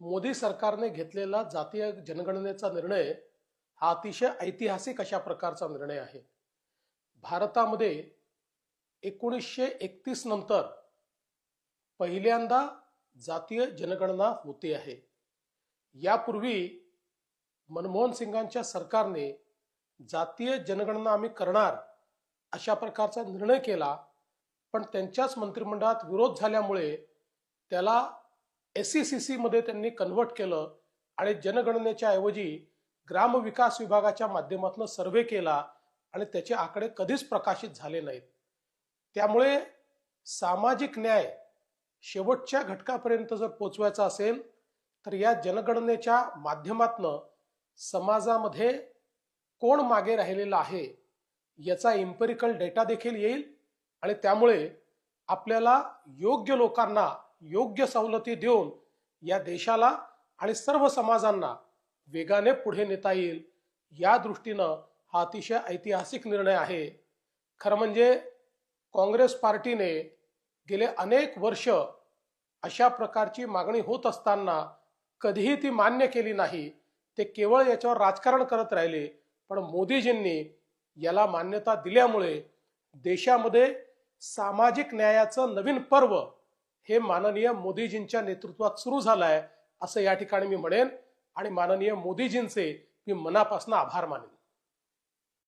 मोदी सरकारने घेतलेला जातीय जनगणनेचा निर्णय हा अतिशय ऐतिहासिक अशा प्रकारचा निर्णय आहे। भारतामध्ये 1931 नंतर पहिल्यांदा जातीय जनगणना होते आहे। यापूर्वी मनमोहन सिंगांच्या सरकारने जातीय जनगणना आम्ही करणार अशा प्रकारचा निर्णय केला, पण त्यांच्याच मंत्रिमंडळात विरोध झाल्यामुळे त्याला SECC मध्ये त्यांनी कन्वर्ट केलं आणि जनगणनेच्या ऐवजी ग्राम विकास विभागाच्या माध्यमातून सर्वे केला आणि त्याचे आकडे कधीच प्रकाशित झाले नाहीत। त्यामुळे सामाजिक न्याय शेवटच्या घटकापर्यंत जर पोहोचवायचा असेल तर या जनगणनेच्या माध्यमातून समाजामध्ये कोण मागे राहिलेला आहे याचा एम्पिरिकल डेटा देखील येईल आणि त्यामुळे आपल्याला योग्य लोकांना योग्य सवलती देऊन या देशाला आणि सर्व समाजांना वेगाने पुढे नेता येईल। या दृष्टीनं हा अतिशय ऐतिहासिक निर्णय आहे। खरं म्हणजे काँग्रेस पार्टीने गेले अनेक वर्ष अशा प्रकारची मागणी होत असताना कधीही ती मान्य केली नाही। ते केवळ याच्यावर राजकारण करत राहिले, पण मोदीजींनी याला मान्यता दिल्यामुळे देशामध्ये सामाजिक न्यायाचं नवीन पर्व हे माननीय मोदीजींच्या नेतृत्वात सुरू झालं आहे असं या ठिकाणी मी म्हणेन आणि माननीय मोदीजींचे मी मनापासून आभार मानेन।